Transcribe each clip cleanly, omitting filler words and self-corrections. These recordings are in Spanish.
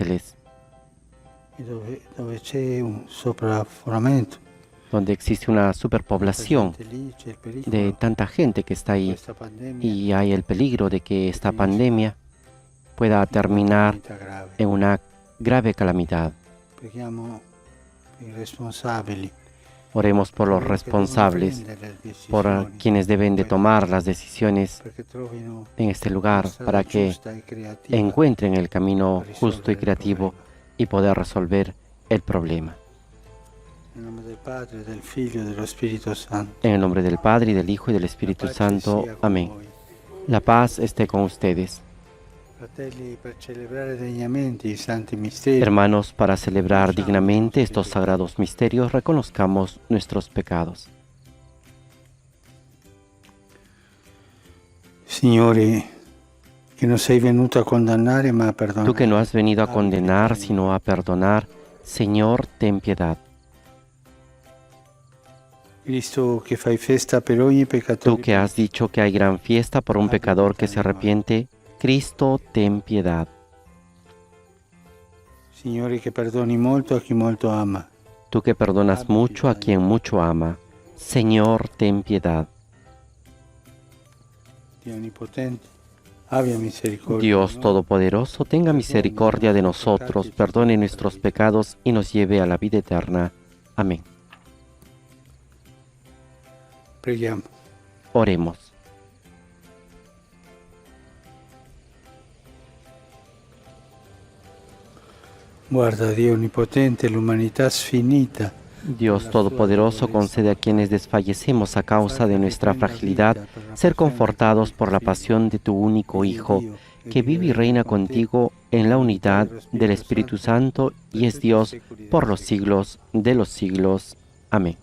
cárceles, dove c'è un sovraffollamento. donde existe una superpoblación de tanta gente que está ahí, y hay el peligro de que esta pandemia pueda terminar en una grave calamidad. Oremos por los responsables, por quienes deben de tomar las decisiones en este lugar, para que encuentren el camino justo y creativo y poder resolver el problema. En el nombre del Padre, y del Hijo, y del Espíritu Santo. Amén. La paz esté con ustedes. Hermanos, para celebrar dignamente estos sagrados misterios, reconozcamos nuestros pecados. Signore, que no sei venuto a condannare, ma a perdonare. Tú que no has venido a condenar, sino a perdonar, Señor, ten piedad. Cristo, que fai festa per ogni peccatore. Tú que has dicho que hay gran fiesta por un pecador que se arrepiente, Cristo, ten piedad. Signore, que perdoni molto a chi molto ama. Tú que perdonas mucho a quien mucho ama, Señor, ten piedad. Dio Onnipotente, abbia misericordia. Dios Todopoderoso, tenga misericordia de nosotros, perdone nuestros pecados y nos lleve a la vida eterna. Amén. Preghiamo. Oremos. Guarda, Dio Onnipotente, l'umanità sfinita. Dios Todopoderoso, concede a quienes desfallecemos a causa de nuestra fragilidad ser confortados por la pasión de tu único Hijo, que vive y reina contigo en la unidad del Espíritu Santo y es Dios por los siglos de los siglos. Amén.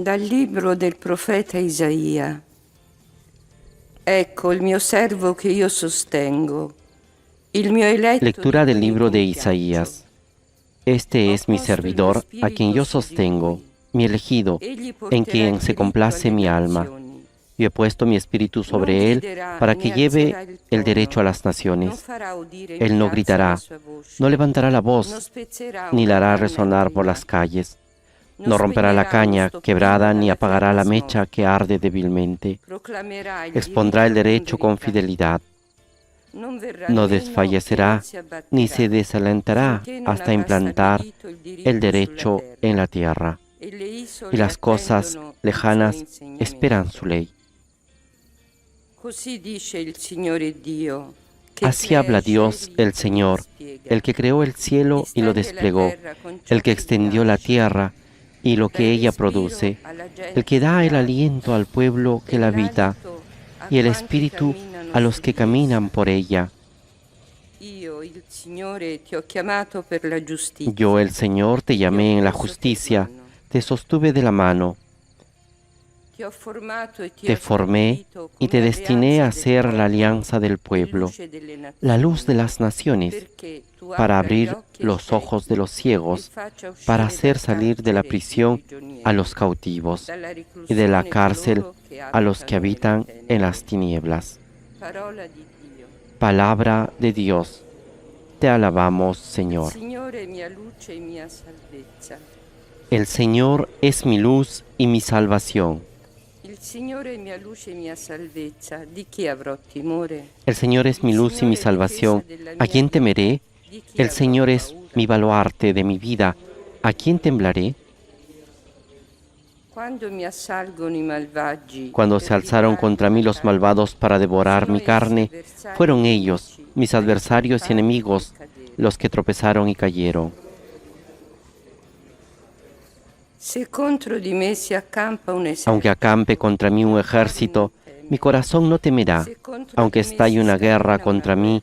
Dal libro del profeta Isaia. Ecco il mio servo che io sostengo, il mio eletto. Lectura del libro de Isaías. Este es mi servidor, a quien yo sostengo, mi elegido, en quien se complace mi alma. Yo he puesto mi espíritu sobre él para que lleve el derecho a las naciones. Él no gritará, no levantará la voz, ni la hará resonar por las calles. No romperá la caña quebrada, ni apagará la mecha que arde débilmente. Expondrá el derecho con fidelidad. No desfallecerá, ni se desalentará hasta implantar el derecho en la tierra. Y las cosas lejanas esperan su ley. Así habla Dios, el Señor, el que creó el cielo y lo desplegó, el que extendió la tierra y lo que ella produce, el que da el aliento al pueblo que la habita y el espíritu a los que caminan por ella. Yo, el Señor, te llamé en la justicia, te sostuve de la mano, te formé y te destiné a ser la alianza del pueblo, la luz de las naciones, para abrir los ojos de los ciegos, para hacer salir de la prisión a los cautivos y de la cárcel a los que habitan en las tinieblas. Palabra de Dios. Te alabamos, Señor. El Señor es mi luz y mi salvación. El Señor es mi luz y mi salvación. ¿A quién temeré? El Señor es mi baluarte de mi vida. ¿A quién temblaré? Cuando se alzaron contra mí los malvados para devorar mi carne, fueron ellos, mis adversarios y enemigos, los que tropezaron y cayeron. Aunque acampe contra mí un ejército, mi corazón no temerá. Aunque estalle una guerra contra mí,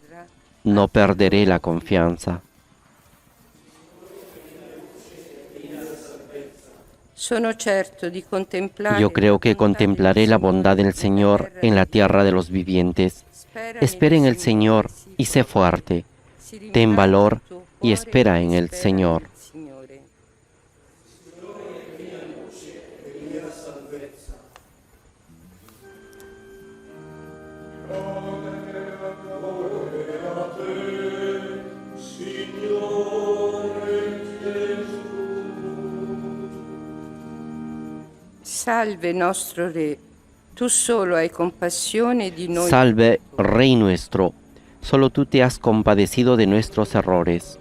no perderé la confianza. Yo creo que contemplaré la bondad del Señor en la tierra de los vivientes. Espera en el Señor y sé fuerte. Ten valor y espera en el Señor. Salve nostro Re, tu solo hai compassione di noi. Salve, Rey nuestro, solo tú te has compadecido de nuestros errores.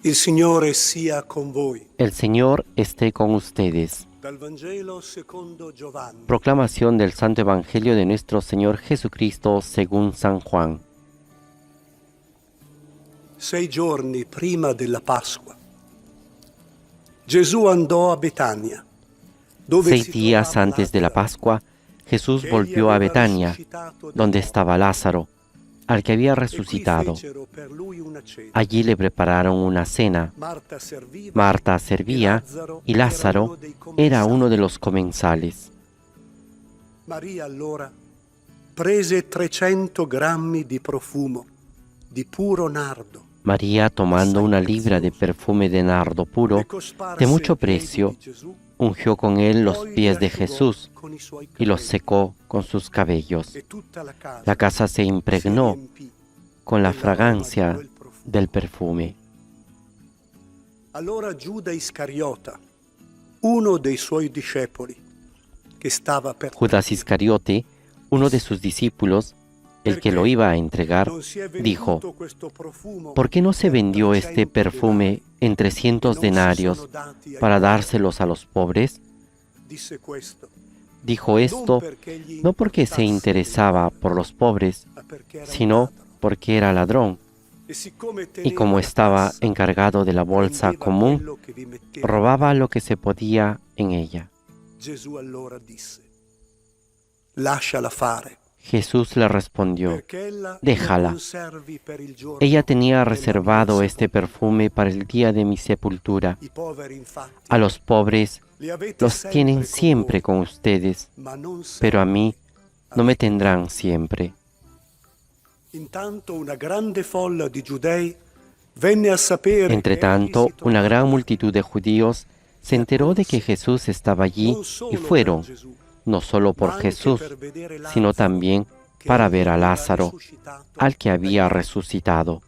Il Signore sia con voi. El Señor esté con ustedes. Dal Vangelo secondo Giovanni. Proclamación del Santo Evangelio de nuestro Señor Jesucristo según San Juan. 6 giorni prima della Pasqua, Gesù andò a Betania, dove 6 si días trovava antes de la Lazzaro, Pascua, Jesús che volvió a egli aveva Betania, risuscitato dai donde morti. estaba Lázaro, al que había E qui resucitado. fecero per lui una cena. Allí le prepararon una cena. Marta serviva, Marta servía y Lázaro era uno de los comensales. Maria allora prese 300 grammi di profumo di puro nardo, María, tomando una libra de perfume de nardo puro, le cosparse de mucho i piedi precio, di Gesù, ungió con él los poi pies li de asciugò Jesús con i suoi y los capelli. secó con sus cabellos. E tutta la La casa se si impregnó riempì con la dell'aroma di fragancia quel profumo. del perfume. Allora Giuda Iscariota, uno dei suoi discepoli, che stava per Judas Iscariote, uno de sus discípulos, el que lo iba a entregar, non si è dijo: venduto questo profumo ¿por qué no se per vendió este 300 perfume en 300 denari, e non si denarios sono dati ai para poveri? dárselos a los pobres? Disse questo, Dijo esto no porque se interesaba por los pobres, ma perché era sino ladro. porque era ladrón, E siccome y teneva como la estaba cassa, encargado de la bolsa prendeva común, quello che vi metteva. robaba lo que se podía en ella. Gesù allora disse, lasciala fare, Jesús le respondió: perché ella déjala. lo conservi per il giorno ella tenía della reservado mia este perfume para el día de mi sepultura. I poveri infatti A los pobres li avete los sempre tienen con siempre voi, con ustedes, ma non sempre. pero a mí no me tendrán siempre. Intanto una grande folla di giudei venne a sapere Entre che egli tanto, si una trovava gran là. multitud de judíos se enteró de que Jesús estaba allí Non solo y per fueron, Gesù, no solo ma por anche Jesús, per vedere sino Lazzaro, también che para egli ver a aveva Lázaro, risuscitato al que dai había morti. resucitado.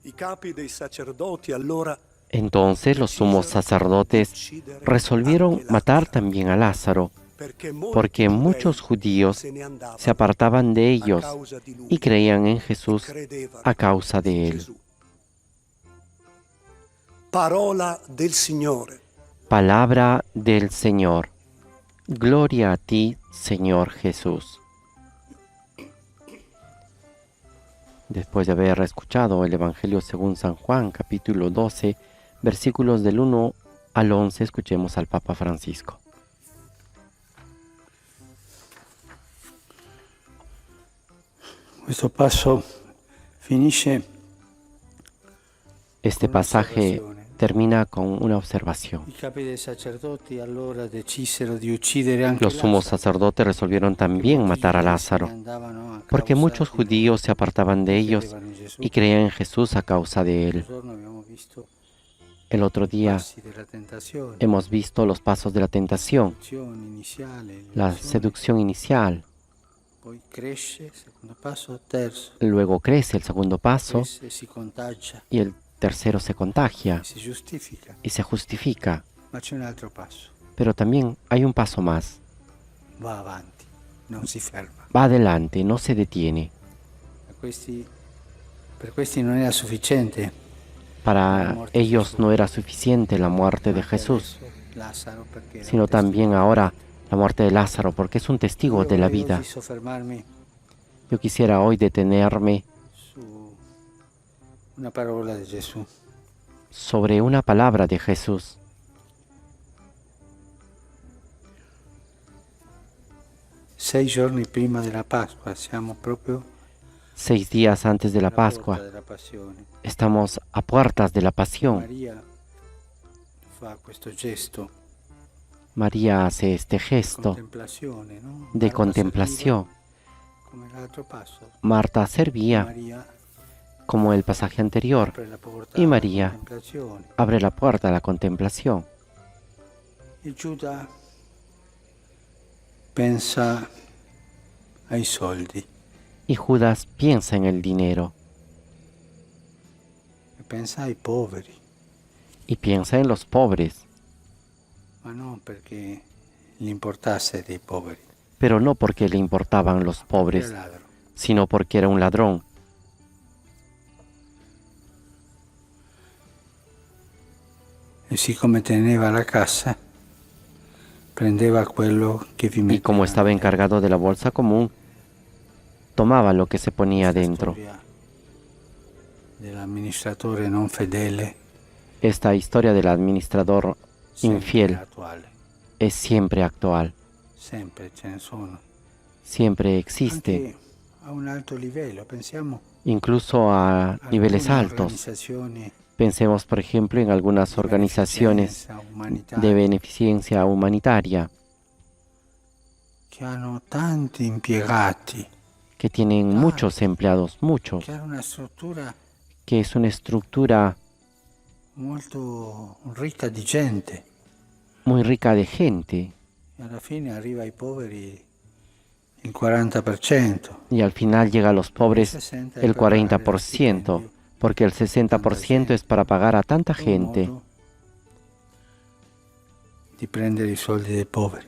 I capi dei sacerdoti allora Entonces los sumos sacerdotes resolvieron matar también a Lázaro, porque muchos judíos se apartaban de ellos y creían en Jesús a causa de él. Parola del Signore. Palabra del Señor. Gloria a ti, Señor Jesús. Después de haber escuchado el Evangelio según San Juan, capítulo 12, versículos del 1 al 11, escuchemos al Papa Francisco. Questo passo finisce Este pasaje termina con una observación. I capi dei sacerdoti allora decisero di uccidere anche Los sumos Lazzaro, sacerdotes resolvieron también matar a Lázaro, porque muchos judíos se apartaban de ellos y creían en Jesús a causa de él. El otro día hemos visto los pasos de la tentación, la seducción inicial, poi cresce, secondo passo, terzo, luego crece el segundo paso cresce, si contagia, y el tercero se contagia si giustifica, y se justifica. ma c'è un altro passo, Pero también hay un paso más. va avanti, non si ferma. Va adelante, no se detiene. Per questi non era sufficiente. Para ellos no era suficiente la muerte de Jesús, Lazzaro, perché era sino un testigo. también ahora la muerte de Lázaro, porque es un testigo Io de la vorrei vida. oggi soffermarmi Yo quisiera hoy detenerme su una parola di Gesù. sobre una palabra de Jesús. Sei giorni prima della Pasqua, siamo proprio 6 días antes de la alla porta Pascua, della Passione. estamos a puertas de la pasión. Maria fa questo gesto María hace este di gesto contemplazione, no? de Marta contemplación. serviva come l'altro passo. Marta servía Maria como el pasaje anterior apre la porta y alla María contemplazione. abre la puerta a la contemplación. E Giuda pensa ai soldi Y Judas piensa en el dinero e pensa ai poveri, y piensa en los pobres, ma non perché gli importasse dei poveri, pero no porque le importaban los era pobres, ladro. sino porque era un ladrón. E siccome teneva la cassa, prendeva quello che vi Y metteva como estaba nella encargado de la bolsa común, tomaba lo que se ponía Questa dentro. storia dell'amministratore non fedele Esta historia del administrador sempre infiel attuale, es siempre actual, sempre ce ne sono. siempre existe, Anche a un alto livello, pensiamo incluso a a niveles alcune altos. organizzazioni Pensemos, por ejemplo, en algunas di organizaciones beneficenza umanitaria de beneficencia humanitaria che hanno tanti impiegati, que tienen muchos empleados, muchos, che hanno una struttura que es una estructura molto ricca di gente muy rica de gente e alla fine arriva ai poveri il 40%. y al final llega a los pobres 60 el per pagare lo 40%, stipendio. porque el 60% es para pagar a tanta Un gente, modo di prendere i soldi dei poveri.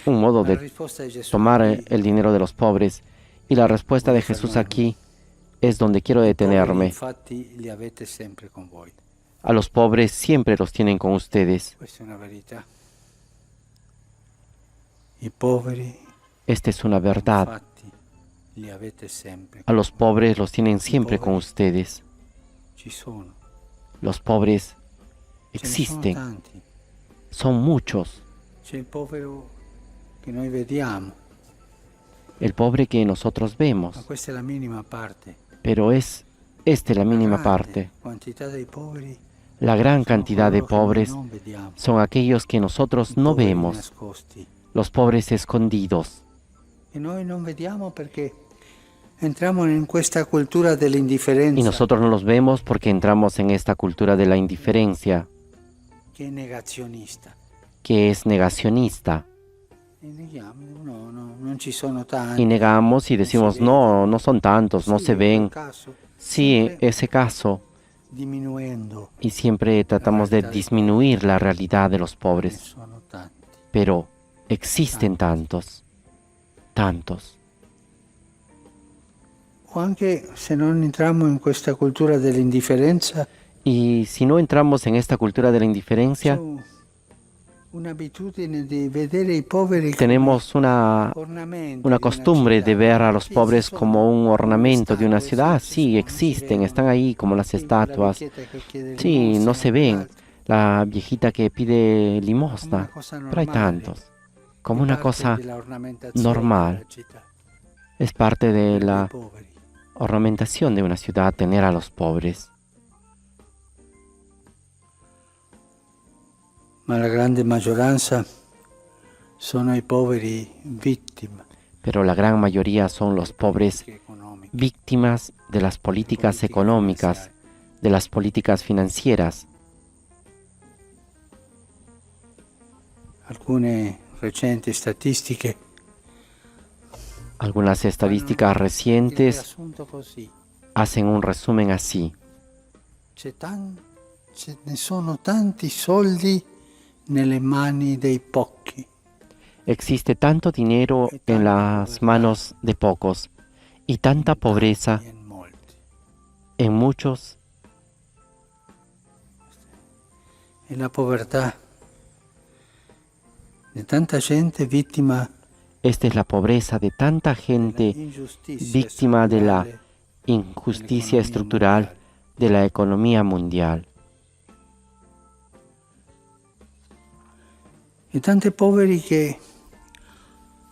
un modo La de risposta di Gesù tomar qui, el dinero de los pobres. Y la respuesta de Jesús aquí es donde quiero i poveri detenerme. infatti li avete sempre con voi. A los pobres siempre los tienen con ustedes. Questa è una verità. I poveri Esta es una verdad. infatti li avete sempre. A los pobres los tienen siempre con ustedes. Ci sono. Los pobres Ce ne sono existen, tanti. son muchos. C'è il povero che noi vediamo, El pobre que nosotros ma vemos, questa è la minima parte. pero es esta la mínima grande parte. quantità dei poveri La gran sono cantidad de coloro che noi pobres non vediamo. son aquellos que nosotros I no poveri vemos, nascosti. los pobres escondidos. E noi non vediamo perché entriamo in questa cultura dell'indifferenza Y nosotros no los vemos porque entramos en esta cultura de la indiferencia, che è negazionista. que es negacionista. E neghiamo, no, non ci sono tanti. Y negamos y decimos, no, no son tantos, no Sì, se in quel ven. caso, Sí, sempre ese caso. diminuendo. Y siempre tratamos de disminuir la realidad de los Ne pobres. sono tanti. Pero existen tantos, tantos. O anche se non entriamo in questa cultura dell'indifferenza, Y si no entramos en esta cultura de la indiferencia, c'è un'abitudine di vedere i poveri tenemos una ornamenti una di costumbre città. de ver a los Sì, pobres ci sono como un come ornamento de una statue, ciudad. ci Sí, sono, existen, si están vedono. ahí como las Sì, la estatuas. vecchietta che chiede Sí, no se limosna, ven. l'altro. La viejita que pide Come una limosna. cosa Pero hay normale, tantos. Como è una parte cosa della ornamentazione normal. della città, Es parte de per i la poveri. ornamentación de una ciudad tener a los pobres. Ma la grande maggioranza sono i poveri vittime Pero la gran mayoría son los pobres economiche. víctimas de las políticas económicas, de las políticas financieras. Alcune recenti statistiche Algunas estadísticas il recientes riassunto così. hacen un resumen así. Ce ne sono tanti soldi nelle mani dei pochi. Existe tanto dinero en las manos de pocos y tanta pobreza in molti. en muchos, E la povertà di tanta gente vittima esta es la pobreza de tanta gente dell'ingiustizia víctima de la strutturale injusticia dell'economia estructural mondiale. de la economía mundial. E tanti poveri che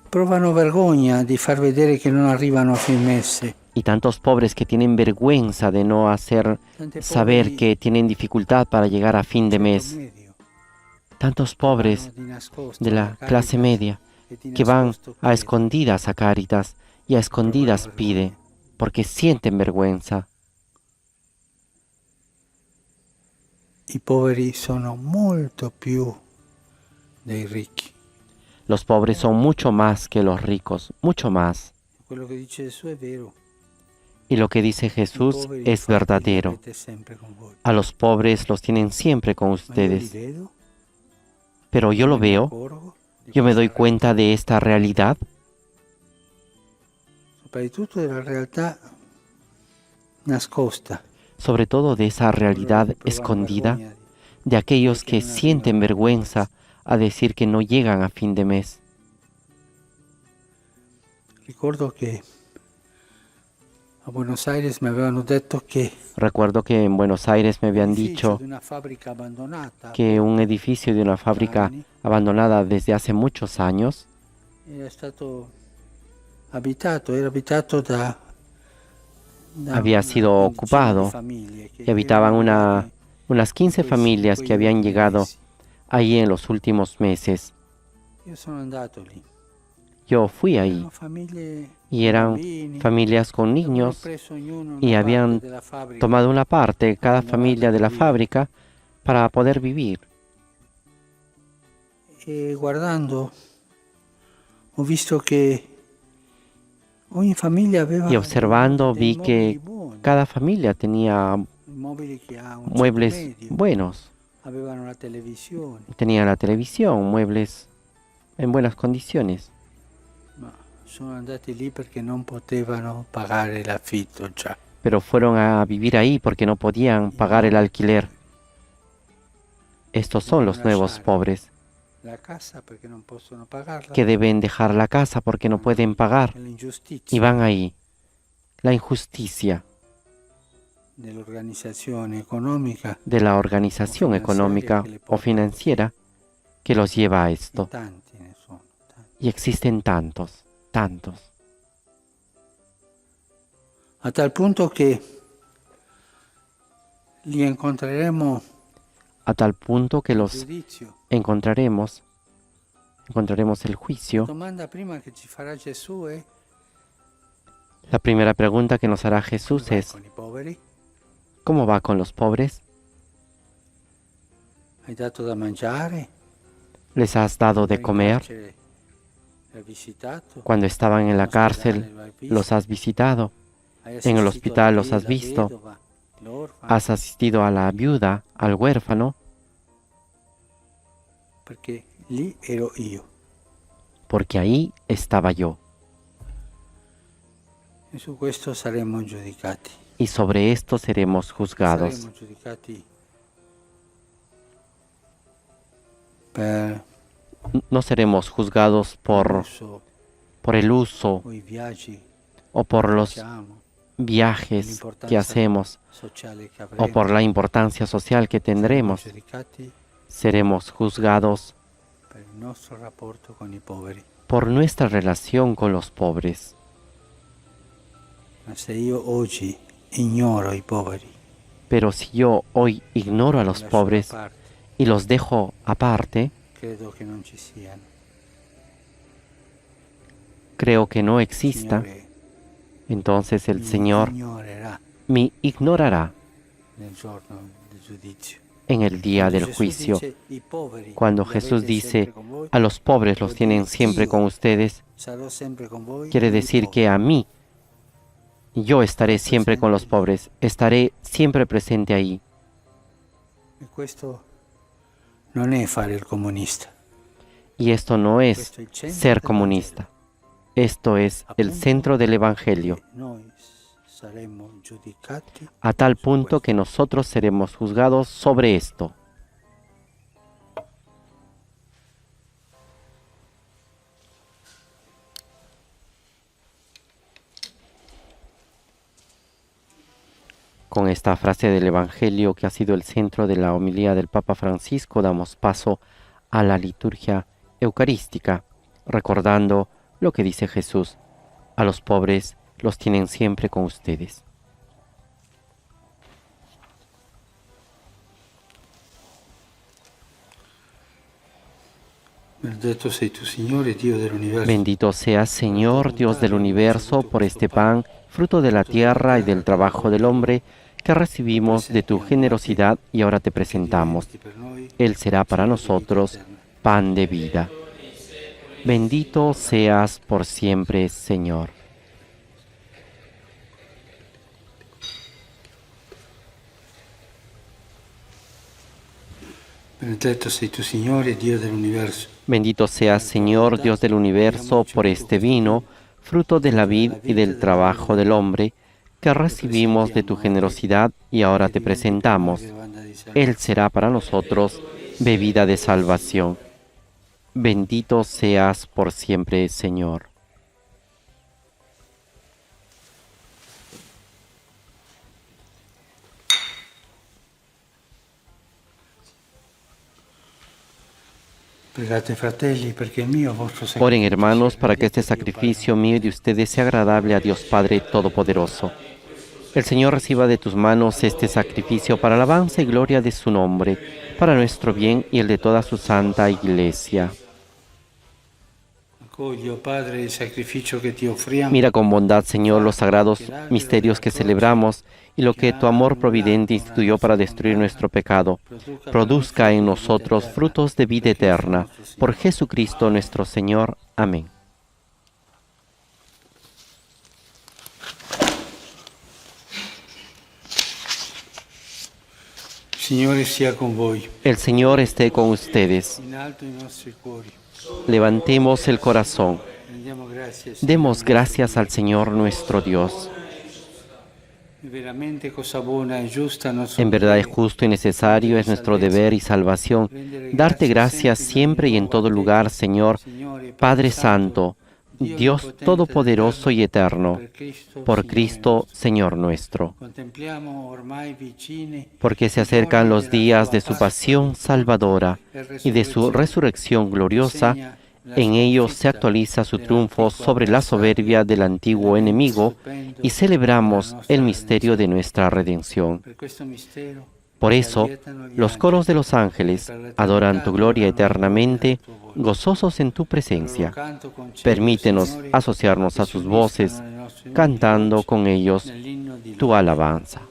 provano vergogna di far vedere che non arrivano a fin mese. Y tantos pobres que tienen vergüenza de no hacer Tanti saber poveri que tienen dificultad para llegar a fin de ceto mes. medio, tantos pobres de la clase media que van a escondidas a Cáritas y a escondidas pide porque sienten vergüenza. I poveri sono molto più dei ricchi. Los pobres son mucho más que los ricos, mucho más. Quello che dice Gesù è vero. Y lo que dice I Jesús poveri es infatti li verdadero. avete sempre con voi. A los pobres los tienen siempre con Ma io li ustedes. vedo, Pero yo lo me ne veo, accorgo di yo me questa doy cuenta de esta realidad, soprattutto della realtà nascosta. sobre todo de esa Coloro realidad che provano escondida vergogna de aquellos que que no sienten arriban a vergüenza a decir que no llegan a fin de mes. Ricordo che a Buenos Aires mi avevano detto che Recuerdo que en Buenos Aires me habían l'edificio dicho di una fabbrica abbandonata que un edificio de una fábrica anni abandonada desde hace muchos años era stato abitato, era abitato da había una sido quindicina di ocupado famiglie che y habitaban erano arrivate unas 15 in familias quegli que habían ultimi llegado mesi. ahí en los últimos meses. Io sono andato lì. Yo fui ahí Erano famiglie y con eran bambini, familias con avevano niños preso ognuno y una habían parte della fabbrica tomado una parte, cada abbandonata familia de per la vivere. fábrica, para poder vivir. E guardando ho visto che ogni famiglia aveva Y observando dei vi mobili que buoni, cada familia tenía mobili che ha un ceto muebles medio, buenos. avevano la televisione, Tenía la televisión, muebles en buenas condiciones. ma sono andati lì perché non potevano pagare l'affitto già. Pero fueron a vivir ahí porque no podían pagar el alquiler. Estos son los nuevos pobres La casa perché non possono pagarla. que deben dejar la casa porque no pueden pagar È l'ingiustizia y van ahí. La injusticia dell'organizzazione economica de la organización económica o financiera que los lleva a e esto. tanti ne sono, tanti. Y existen tantos, tantos. A tal punto che li incontreremo A tal punto que al los giudizio. encontraremos el La juicio. domanda prima che ci farà Gesù è: La primera pregunta que nos hará come Jesús vai es, con i poveri? ¿cómo va con los pobres? Hai dato da mangiare? ¿Les has dado de In comer? carcere l'hai visitato? Cuando estaban en la In ospedale cárcel, lo hai visto? ¿los has visitado? Hai en el assistito hospital la los has la visto? vedova, l'orfano? ¿Has asistido a la viuda, al huérfano? Perché lì ero io. Porque ahí estaba yo. E su questo saremo giudicati. Y sobre esto seremos juzgados. Saremo giudicati per No seremos juzgados l'uso por el uso o i viaggi o por che los facciamo, viajes que l'importanza hacemos sociale che o avremo. por la importancia social que Saremo tendremos. giudicati Seremos juzgados per il nostro rapporto con i poveri. por nuestra relación con los pobres. Ma se io oggi ignoro i poveri, Pero si yo hoy ignoro a los li lascio da pobres parte, y los dejo aparte, credo che non ci siano. creo que no Il exista, Signore entonces el mi Señor ignorerà me ignorará nel giorno del giudizio. en el día Quando del Gesù juicio. dice, "I poveri Cuando li Jesús avete dice, sempre con voi", a los pobres los tienen siempre con ustedes, sarò sempre con voi quiere con i decir poveri. que a mí, yo estaré siempre con los pobres, estaré siempre presente ahí. E questo non è fare il comunista. Y esto no es Questo è il centro ser del comunista. Esto es el centro del Evangelio, Vangelo. Noi saremo giudicati a tal punto que nosotros seremos juzgados sobre esto. Con esta frase del Evangelio que ha sido el centro de la homilía del Papa Francisco, damos paso a la liturgia eucarística, recordando lo que dice Jesús: a los pobres los tienen siempre con ustedes. Benedetto sei tu, Signore, Dio dell'universo. Bendito seas, Señor, Dios del universo, por este pan, fruto de la tierra y del trabajo del hombre, que recibimos de tu generosidad y ahora te presentamos. Él será para nosotros pan de vida. Bendito seas por siempre, Señor. Benedetto sei tu, Signore, Dio dell'universo. Bendito seas, Señor, Dios del universo, por este vino, fruto de la vid y del trabajo del hombre, que recibimos de tu generosidad y ahora te presentamos. Él será para nosotros bebida de salvación. Bendito seas por siempre, Señor. Pregate, fratelli, perché il mio vostro Oren, hermanos, para que este sacrificio mío y de ustedes sea agradable a Dios Padre Todopoderoso. El Señor reciba de tus manos este sacrificio para alabanza y gloria de su nombre, para nuestro bien y el de toda su santa Iglesia. Acoglio, Padre, il sacrificio che ti offriamo. Mira con bondad, Señor, los sagrados misterios que celebramos y lo que tu amor providente instituyó para destruir nuestro pecado. Produzca en nosotros frutos de vida eterna. Por Jesucristo nuestro Señor. Amén. Signore sia con voi. El Señor esté con ustedes. In alto i nostri cuori. Levantemos el corazón. Rendiamo grazie, Demos gracias al Señor nuestro Dios. Veramente cosa buona e giusta nostro En verdad es justo y necesario, es nuestro deber y salvación, darte gracias siempre y en todo lugar, Señor, Padre Santo, Dios Todopoderoso y Eterno, por Cristo, Señor nuestro. Contempliamo ormai vicini Porque se acercan los días de su pasión salvadora y de su resurrección gloriosa. En ellos se actualiza su triunfo sobre la soberbia del antiguo enemigo y celebramos el misterio de nuestra redención. per questo mistero. Por eso, los coros de los ángeles adoran tu gloria eternamente, gozosos en tu presencia. Permítenos asociarnos a sus voces, cantando con ellos tu alabanza.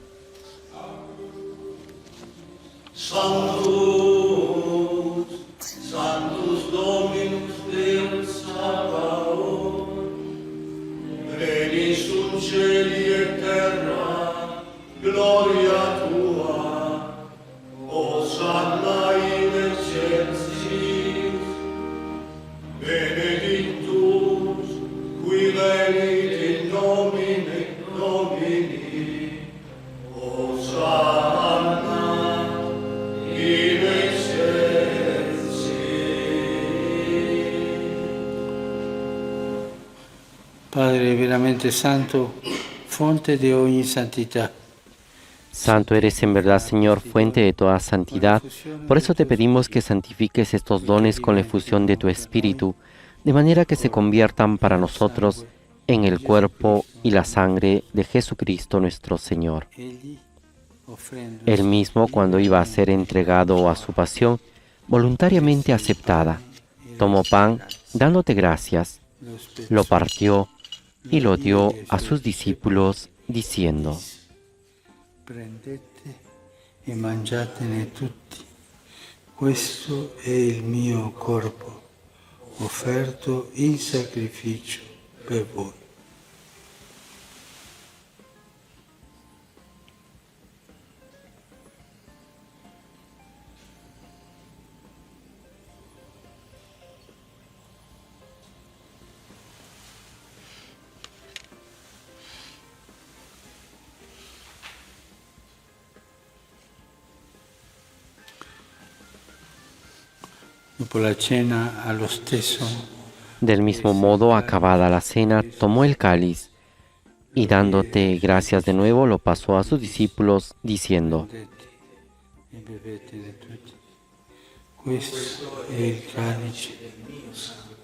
Sanctus Dominus Deus Sabaoth, Regis in cieli et terra, gloria tua, Hosanna in excelsis, benedictus, qui venit in nomine Domini, Hosanna in excelsis. Padre veramente santo, fonte de ogni santità. Santo eres en verdad, Señor, fuente de toda santidad. Por eso te pedimos que santifiques estos dones con la efusión de tu Espíritu, de manera que se conviertan para nosotros en el cuerpo y la sangre de Jesucristo nuestro Señor. Él mismo, cuando iba a ser entregado a su pasión, voluntariamente aceptada, tomó pan, dándote gracias, lo partió y lo dio a sus discípulos, diciendo: Prendete e mangiatene tutti. Questo è il mio corpo, offerto in sacrificio per voi. Dopo la cena, allo stesso Del mismo modo, acabada la cena, tomó el cáliz y dándote gracias de nuevo, lo pasó a sus discípulos, diciendo: prendete e bevetene tutti. Questo è il calice del mio sangue,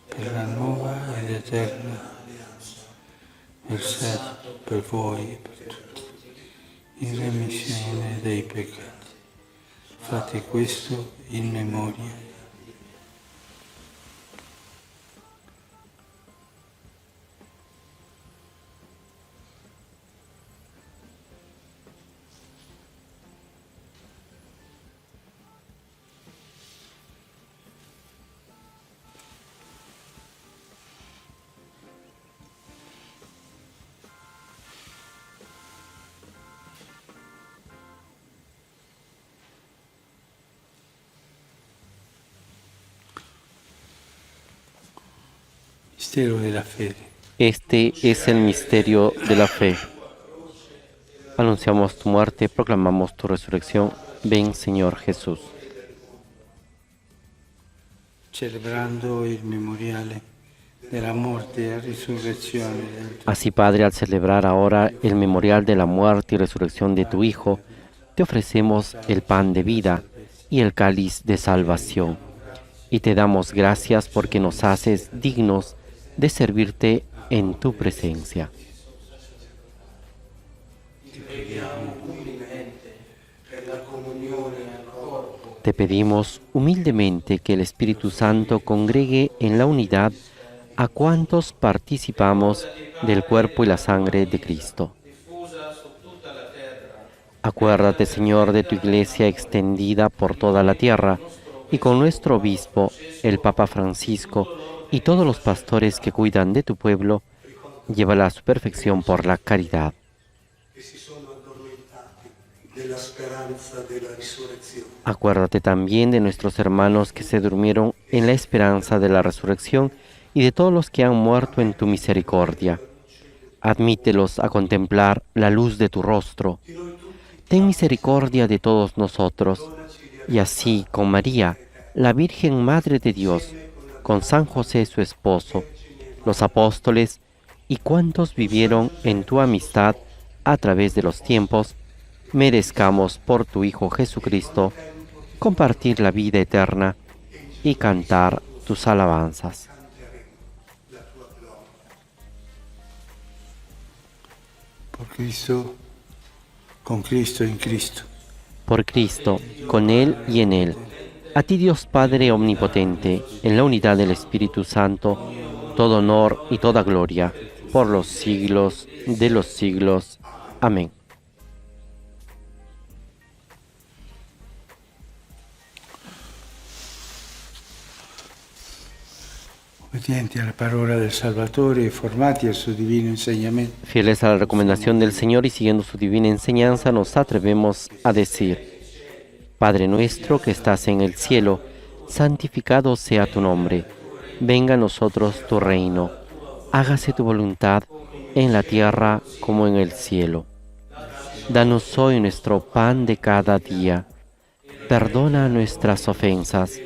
per la nuova ed eterna alleanza, versato per voi e per tutti, in remissione dei peccati. Fate questo in memoria. Mistero della fede. Este es el misterio de la fe. Anunciamos tu muerte, proclamamos tu resurrección. Ven, Señor Jesús. Celebrando il memoriale della morte e risurrezione del tuo Así, Padre, al celebrar ahora el memorial de la muerte y resurrección de tu Hijo, te ofrecemos el pan de vida y el cáliz de salvación. Y te damos gracias porque nos haces dignos de servirte en tu presencia. Te pedimos humildemente que el Espíritu Santo congregue en la unidad a cuantos participamos del cuerpo y la sangre de Cristo. Acuérdate, Señor, de tu iglesia extendida por toda la tierra y con nuestro obispo, el Papa Francisco, y todos los pastores que cuidan de tu pueblo, llévala a su perfección por la caridad. Acuérdate también de nuestros hermanos que se durmieron en la esperanza de la resurrección y de todos los que han muerto en tu misericordia. Admítelos a contemplar la luz de tu rostro. Ten misericordia de todos nosotros, y así con María, la Virgen Madre de Dios, con San José su esposo, los apóstoles y cuantos vivieron en tu amistad a través de los tiempos, merezcamos por tu Hijo Jesucristo compartir la vida eterna y cantar tus alabanzas. Por Cristo, con Cristo, en Cristo. Por Cristo, con Él y en Él. A ti, Dios Padre Omnipotente, en la unidad del Espíritu Santo, todo honor y toda gloria, por los siglos de los siglos. Amén. Obbedienti alla parola del Salvatore e formati al suo divino insegnamento. Fieles a la recomendación del Señor y siguiendo su divina enseñanza, nos atrevemos a decir: Padre nuestro que estás en el cielo, santificado sea tu nombre. Venga a nosotros tu reino. Hágase tu voluntad en la tierra como en el cielo. Danos hoy nuestro pan de cada día. Perdona nuestras ofensas,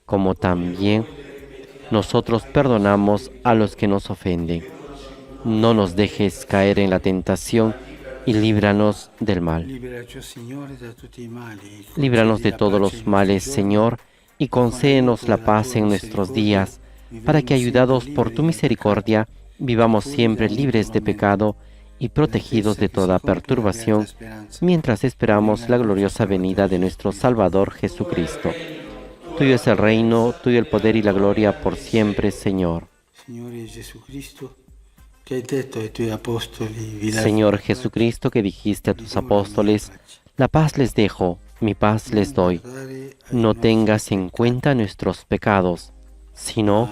como también nosotros perdonamos a los que nos ofenden. No nos dejes caer en la tentación y líbranos del mal. Liberaci, Signore, da tutti i mali. Líbranos de todos los males, Señor, y concédenos la paz en nuestros días, para que, ayudados por tu misericordia, vivamos siempre libres de pecado y protegidos de toda perturbación, mientras esperamos la gloriosa venida de nuestro Salvador Jesucristo. Tuyo es el reino, tuyo el poder y la gloria por siempre, Señor. Signore Jesucristo, che hai detto ai tuoi apostoli, vi lascio Señor Jesucristo, que dijiste a tus apóstoles, la paz les dejo, mi paz les doy. No tengas en cuenta nuestros pecados, sino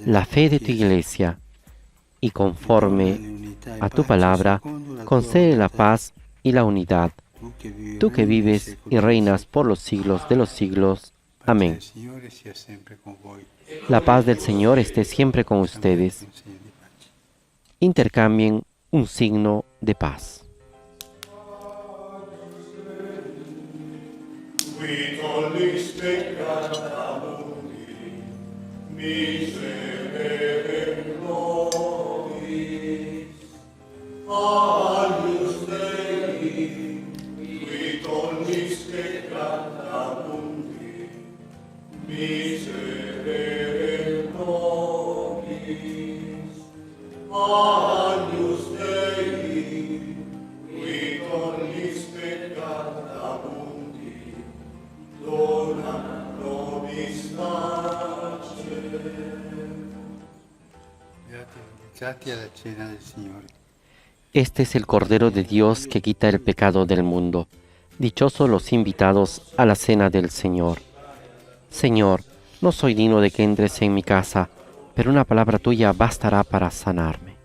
la fe de tu iglesia. Y conforme a tu palabra, concede la paz y la unidad. Tú que vives y reinas por los siglos de los siglos. Amén. La paz del Señor esté siempre con ustedes. Intercambien un signo de paz. Qui tollis peccata mundi, miserere nobis. Agnus Dei, qui tollis peccata mundi, miserere nobis. Agnus Dei, qui tollis peccata mundi, dona nobis pace. Invitati alla cena del Signore. Este es el Cordero de Dios que quita el pecado del mundo. Dichosos los invitados a la cena del Señor. Señor, no soy digno de que entres en mi casa, pero una palabra tuya bastará para sanarme.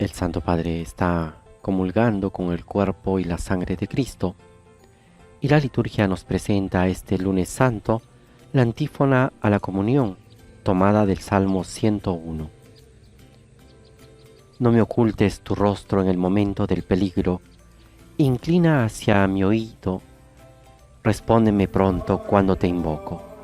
el Santo Padre está comulgando con el cuerpo y la sangre de Cristo, y la liturgia nos presenta este lunes santo la antífona a la comunión, tomada del Salmo 101. No me ocultes tu rostro en el momento del peligro, inclina hacia mi oído, respóndeme pronto cuando te invoco.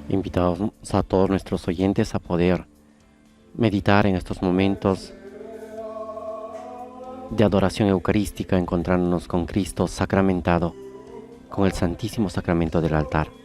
Invitamos a todos nuestros oyentes a poder meditar en estos momentos de adoración eucarística, encontrándonos con Cristo sacramentado, con el Santísimo Sacramento del altar.